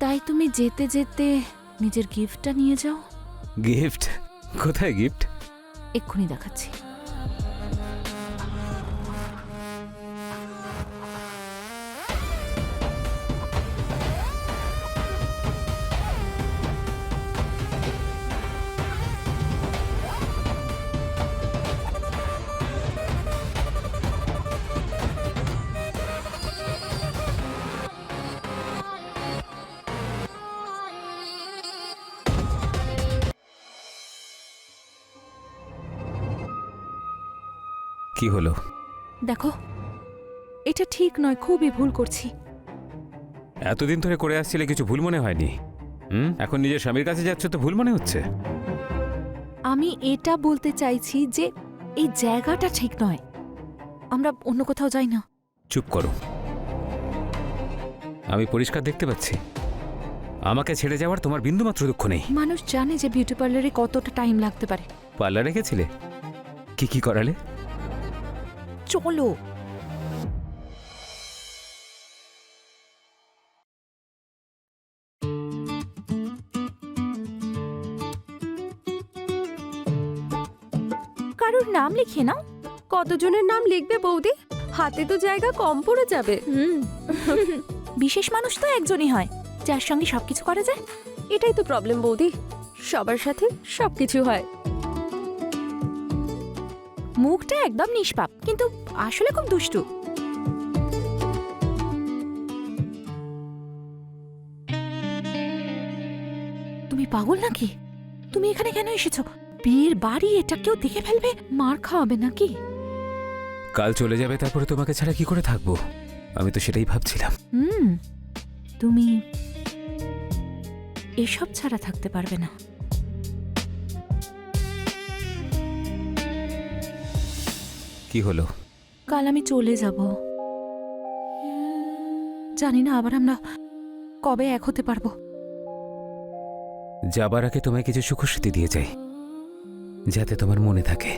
তাই তুমি যেতে যেতে নিজের গিফটটা নিয়ে যাও। গিফট? কোথায় গিফট? এক্ষুনি দেখাচ্ছি। কি হলো? দেখো, এটা ঠিক নয়, খুবই ভুল করছি। এতদিন ধরে করে আসছিলে, কিছু ভুল মনে হয়নি? এখন নিজের স্বামীর কাছে যাচ্ছ তো ভুল মনে হচ্ছে? আমি এটা বলতে চাইছি যে এই জায়গাটা ঠিক নয়, আমরা অন্য কোথাও যাই না। চুপ করো। আমি পরিষ্কার দেখতে পাচ্ছি আমাকে ছেড়ে যাওয়ার তোমার বিন্দুমাত্র দুঃখ নেই। মানুষ জানে যে বিউটি পার্লারে কতটা টাইম লাগতে পারে। পার্লারে গেছিলে? কি কি করালে? চলো। কারোর নাম লিখে নাও। কতজনের নাম লিখবে বৌদি? হাতে তো জায়গা কম পড়ে যাবে। বিশেষ মানুষ তো একজনই হয় যার সঙ্গে সবকিছু করা যায়। এটাই তো প্রবলেম বৌদি, সবার সাথে সবকিছু হয়। মুখটা একদম নিষ্পাপ, কিন্তু আসলে খুব দুষ্টু। তুমি পাগল নাকি? তুমি এখানে কেন এসেছো? বিয়ের বাড়ি, এটা কেউ দেখে ফেলবে, মার খাওয়াবে নাকি? কাল চলে যাবে, তারপরে তোমাকে ছাড়া কি করে থাকবো? আমি তো সেটাই ভাবছিলাম। তুমি এসব ছাড়া থাকতে পারবে না। কি হলো? কাল আমি চলে যাব। জানি না আবার আমরা কবে এক হতে পারবো। যাবার আগে তোমায় কিছু সুখস্মৃতি দিয়ে যাই, যাতে তোমার মনে থাকে।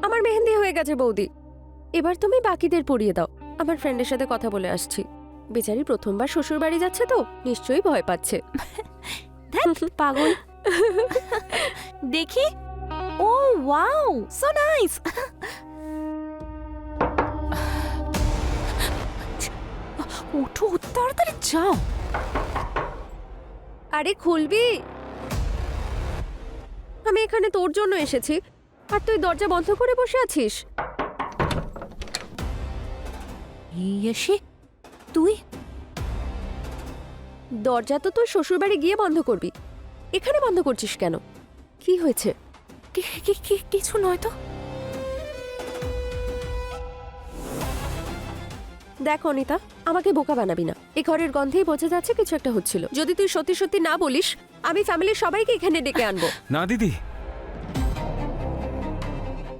আমার মেহেন্দি হয়ে গেছে বৌদি, এবার তুমি বাকিদের পরিয়ে দাও। আমার ফ্রেন্ডের সাথে কথা বলে আসছি, বেচারি প্রথমবার শ্বশুর বাড়ি যাচ্ছে তো নিশ্চয়ই ভয় পাচ্ছে। পাগল। দেখি। ও ওয়াও, সো নাইস। ওঠো, তাড়াতাড়ি যাও। আরে খুলবি? আমি এখানে তোর জন্য এসেছি, আর তুই দরজা বন্ধ করে বসে আছিস। এসে তুই দরজা তো তোর শ্বশুর বাড়ি গিয়ে বন্ধ করবি, এখানে বন্ধ করছিস কেন? কি হয়েছে? কিছু নয় তো। দেখ অনিতা, আমাকে বোকা বানাবি না। এই ঘরের গন্ধেই বোঝা যাচ্ছে কিছু একটা হচ্ছিল। যদি তুই সত্যি সত্যি না বলিস, আমি ফ্যামিলির সবাইকে এখানে ডেকে আনবো। না দিদি,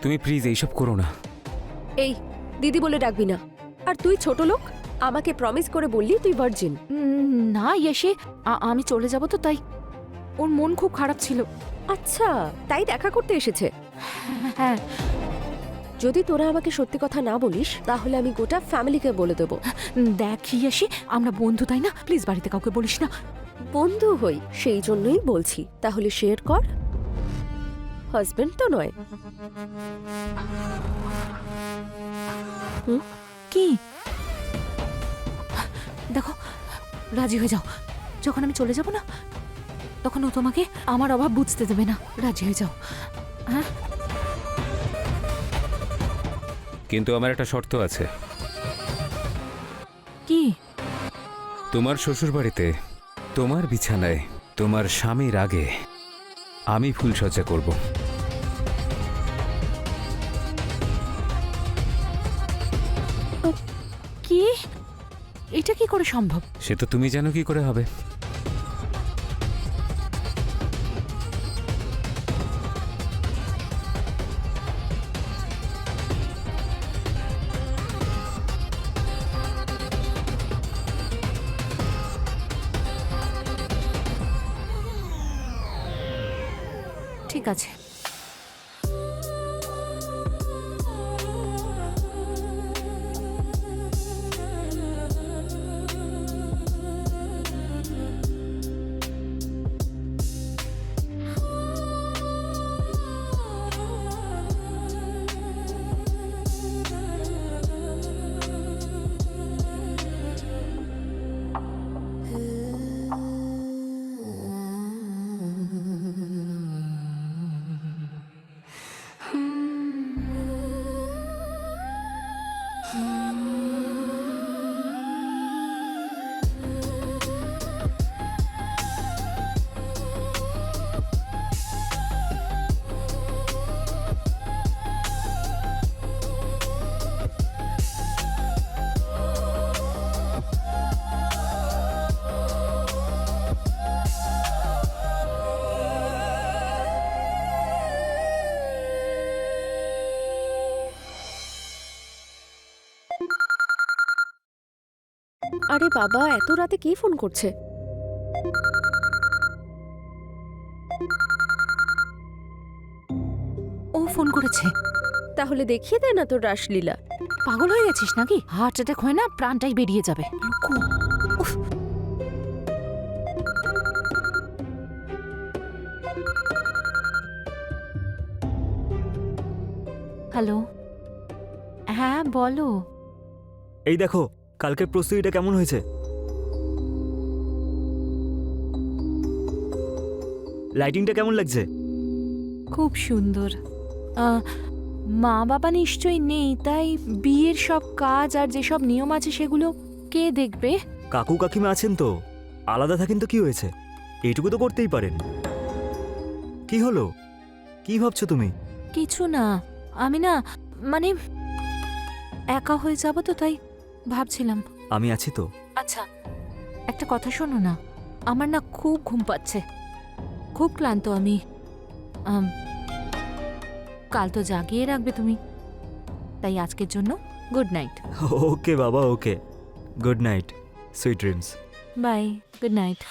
তুমি প্লিজ এইসব করো না। এই দিদি বলে ডাকবি না। আর তুই ছোট লোক, আমাকে প্রমিস করে বললি তুই ভার্জিন। না ইয়েসে, আমি চলে যাব তো, তাই ওর মন খুব খারাপ ছিল। আচ্ছা, তাই দেখা করতে এসেছে। হ্যাঁ, যদি তোরা আমাকে সত্যি কথা না বলিস, তাহলে আমি গোটা ফ্যামিলিকে বলে দেবো। দেখ ইয়েসে, আমরা বন্ধু তাই না, প্লিজ বাড়িতে কাউকে বলিস না। বন্ধু হই, সেই জন্যই বলছি। তাহলে শেয়ার কর, হাজবেন্ড তো নয়। কি দেখো, রাজি হয়ে যাও। যখন আমি চলে যাব না, তখন ও তোমাকে আমার অভাব বুঝতে দেবে না। রাজি হয়ে যাও। হ্যাঁ, কিন্তু আমার একটা শর্ত আছে। কি? তোমার শ্বশুর বাড়িতে, তোমার বিছানায়, তোমার স্বামীর আগে আমি ফুলসজ্জা করব। কি? এটা কি করে সম্ভব? সে তো তুমি জানো কি করে হবে। ঠিক আছে। আরে বাবা, এত রাতে কে ফোন করছে? ও ফোন করেছে। তাহলে দেখিয়ে দে না তোর রাসলীলা। পাগল হয়ে গেছিস নাকি? হার্ট অ্যাটাক হয় না, প্রাণটাই বেরিয়ে যাবে। উফ। হ্যালো, হ্যাঁ বলো। এই দেখো, কালকের প্রস্তুতিটা কেমন হয়েছে? লাইটিংটা কেমন লাগছে? খুব সুন্দর। মা বাবা নিশ্চয়ই নেই, তাই বিয়ের সব কাজ আর যেসব নিয়ম আছে সেগুলো কে দেখবে? কাকু কাকিমা আছেন তো, আলাদা থাকেন তো কি হয়েছে, এইটুকু তো করতেই পারেন। কি হলো, কি ভাবছো তুমি? কিছু না, আমি না মানে একা হয়ে যাব তো, তাই ভাবছিলাম। আমি আছি তো। আচ্ছা, একটা কথা শোনো না, আমার না খুব ঘুম পাচ্ছে, খুব ক্লান্ত আমি। কাল তো জাগিয়ে রাখবে তুমি, তাই আজকের জন্য গুড নাইট। ওকে বাবা, okay, good night, sweet dreams. Bye, good night.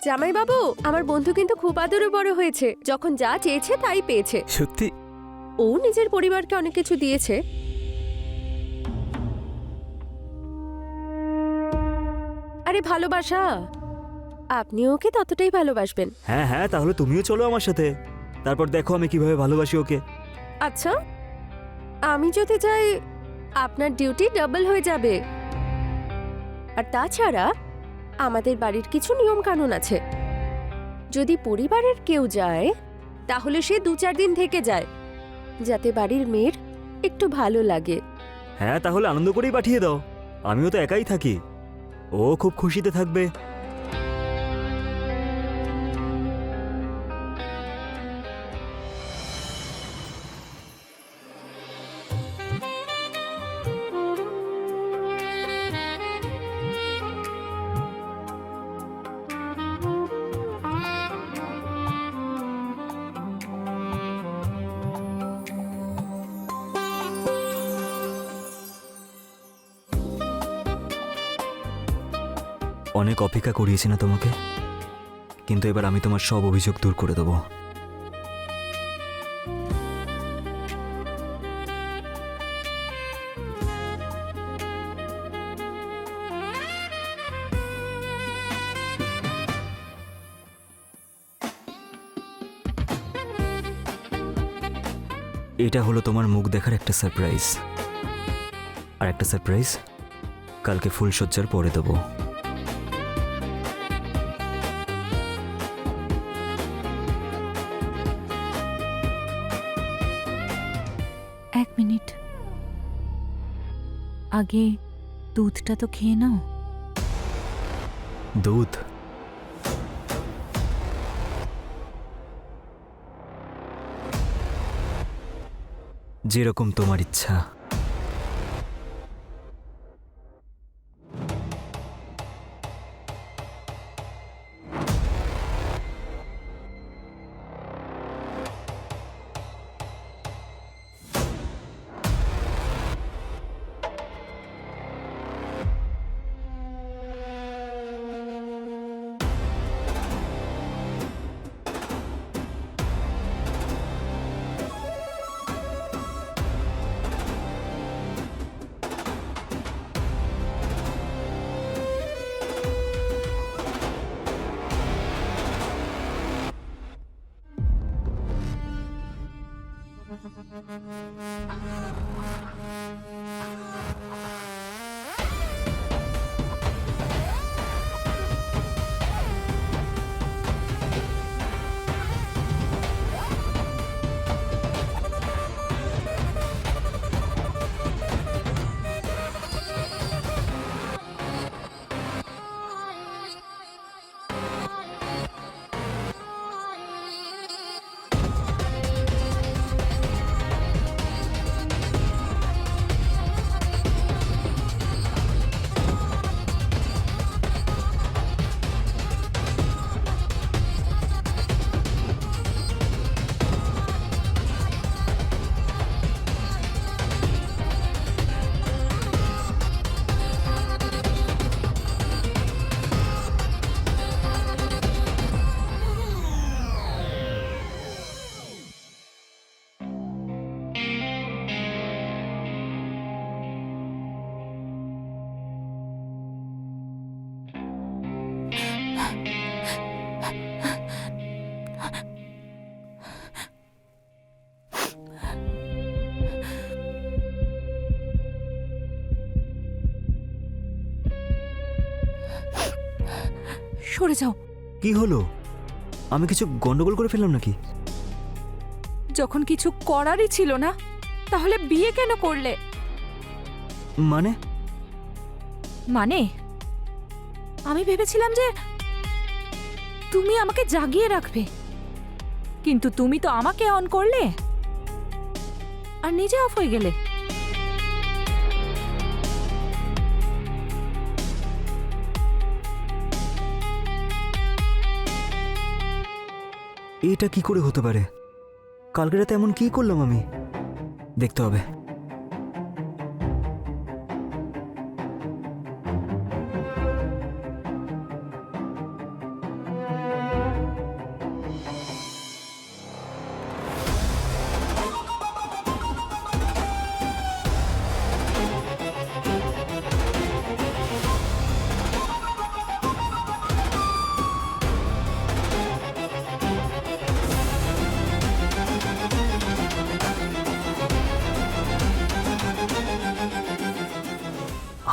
জামাইবাবু, আমার বন্ধু কিন্তু খুব আদরে বড় হয়েছে, যখন যা চেয়েছে তাই পেয়েছে। সত্যি? ও নিজের পরিবারকে অনেক কিছু দিয়েছে। আরে ভালোবাসা, আপনি ওকে ততটাই ভালোবাসবেন। হ্যাঁ হ্যাঁ, তাহলে তুমিও চলো আমার সাথে, তারপর দেখো আমি কিভাবে ভালোবাসি ওকে। আচ্ছা, আমি যদি যাই আপনার ডিউটি ডাবল হয়ে যাবে। আর তাছাড়া আমাদের বাড়ির কিছু নিয়ম কানুন আছে। যদি পরিবারের কেউ যায় তাহলে সে 2-4 দিন থেকে যায়, যাতে বাড়ির মেয়ের একটু ভালো লাগে। হ্যাঁ, তাহলে আনন্দ করেই পাঠিয়ে দাও, আমিও তো একাই থাকি, ও খুব খুশিতে থাকবে। অনেক অপেক্ষা করিয়েছি না তোমাকে, কিন্তু এবার আমি তোমার সব অভিযোগ দূর করে দেবো। এটা হলো তোমার মুখ দেখার একটা সারপ্রাইজ, আর একটা সারপ্রাইজ কালকে ফুলসজ্জার পরে দেবো। এক মিনিট, আগে দুধটা তো খেয়ে নাও। দুধ? যেরকম তোমার ইচ্ছা। সরে যাও। কি হলো? আমি কিছু গন্ডগোল করে ফেললাম নাকি? যখন কিছু করারই ছিল না, তাহলে বিয়ে কেন করলে? মানে? মানে আমি ভেবেছিলাম যে তুমি আমাকে জাগিয়ে রাখবে, কিন্তু তুমি তো আমাকে অন করলে আর নিজে অফ হয়ে গেলে। এটা কি করে হতে পারে? কালকে রাতে এমন কি করলাম আমি? দেখতে হবে।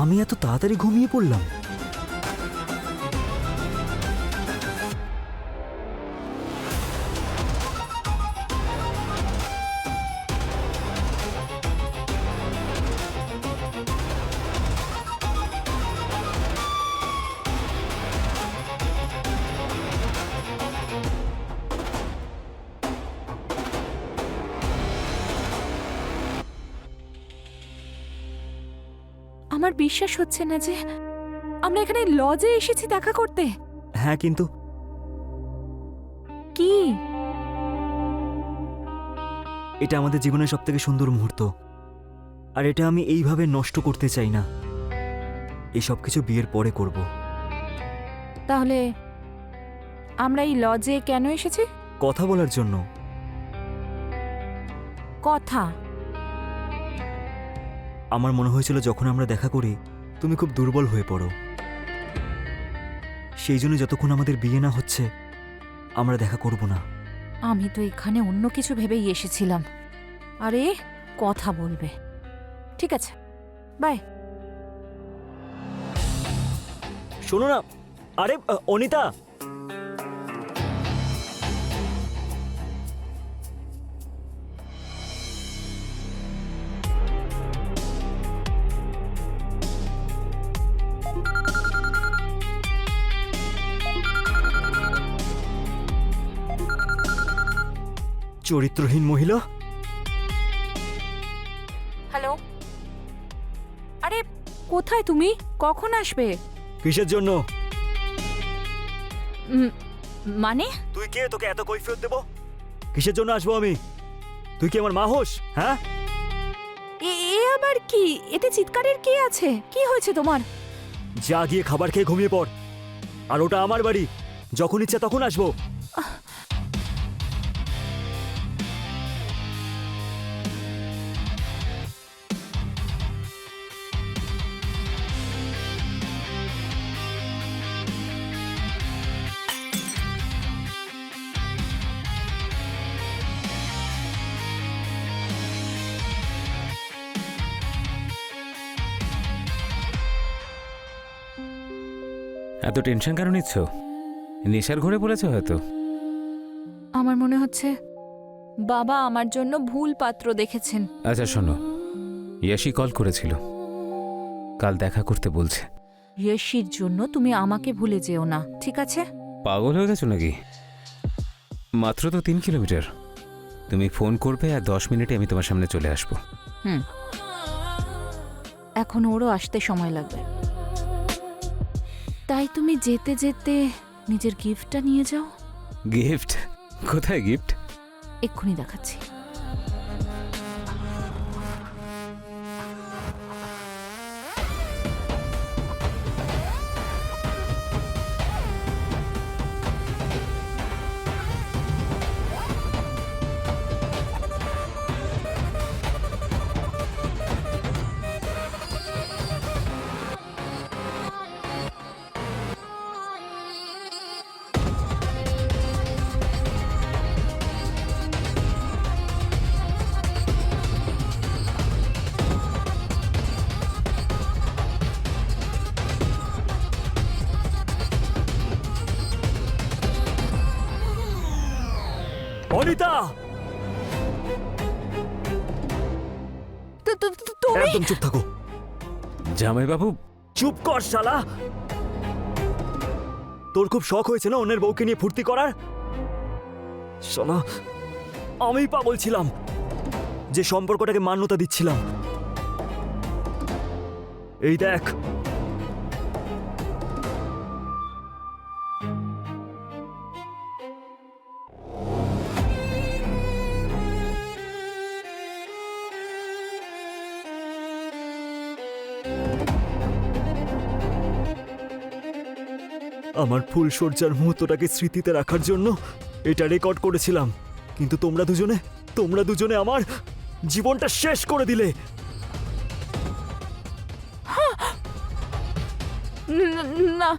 আমি এত তাড়াতাড়ি ঘুমিয়ে পড়লাম? আমার বিশ্বাস হচ্ছে না যে আমরা এখানে লজে এসেছি দেখা করতে। হ্যাঁ, কিন্তু কি? এটা আমাদের জীবনের সবথেকে সুন্দর মুহূর্ত, আর এটা আমি এইভাবে নষ্ট করতে চাই না। এই সব কিছু বিয়ের পরে করব। তাহলে আমরা এই লজে কেন এসেছি? কথা বলার জন্য। কথা? আমার মনে হয়েছিল যখন আমরা দেখা করি তুমি খুব দুর্বল হয়ে পড়ো, সেই জন্য যতক্ষণ আমাদের বিয়ে না হচ্ছে আমরা দেখা করব না। আমি তো এখানে অন্য কিছু ভেবেই এসেছিলাম। আরে কথা বলবে, ঠিক আছে, বাই। শোনো না, আরে অনিতা, চরিত্রহীন মহিলা। হ্যালো, আরে কোথায় তুমি? কখন আসবে? কিসের জন্য? মানে তুই কে? তোকে এত কৈফিয়ত দেব? কিসের জন্য আসবো আমি? তুই কি আমার মা হোস? হ্যাঁ, এ আবার কি? এতে চিৎকারের কি আছে? কি হয়েছে তোমার? যা গিয়ে খাবার খেয়ে ঘুমিয়ে পড়। আর ওটা আমার বাড়ি, যখন ইচ্ছা তখন আসবো। এত টেনশন কেন নিচ্ছ? নেশার ঘরে পড়েছে হয়তো। আমার মনে হচ্ছে বাবা আমার জন্য ভুল পাত্র দেখেছেন। আচ্ছা শোনো, ইয়াশি কল করেছিল, কাল দেখা করতে বলছে। ইয়েশির জন্য তুমি আমাকে ভুলে যেও না, ঠিক আছে? পাগল হয়ে গেছো নাকি? মাত্র তো 3 কিলোমিটার। তুমি ফোন করবে আর 10 মিনিটে আমি তোমার সামনে চলে আসবো। এখন ওরও আসতে সময় লাগবে, তাই তুমি যেতে যেতে নিজের গিফটটা নিয়ে যাও। গিফট? কোথায় গিফট? এক্ষুনি দেখাচ্ছি। অনিতা, তুমি একদম চুপ থাকো। জামাইবাবু, চুপ কর শালা। তোর খুব শখ হয়েছে না অন্যের বউকে নিয়ে ফুর্তি করার? শালা, আমি পাগল ছিলাম যে সম্পর্কটাকে মান্যতা দিচ্ছিলাম। এই দেখ, আমার ফুলসজ্জার মুহূর্তটাকে স্মৃতিতে রাখার জন্য এটা রেকর্ড করেছিলাম, কিন্তু তোমরা দুজনে আমার জীবনটা শেষ করে দিলে। না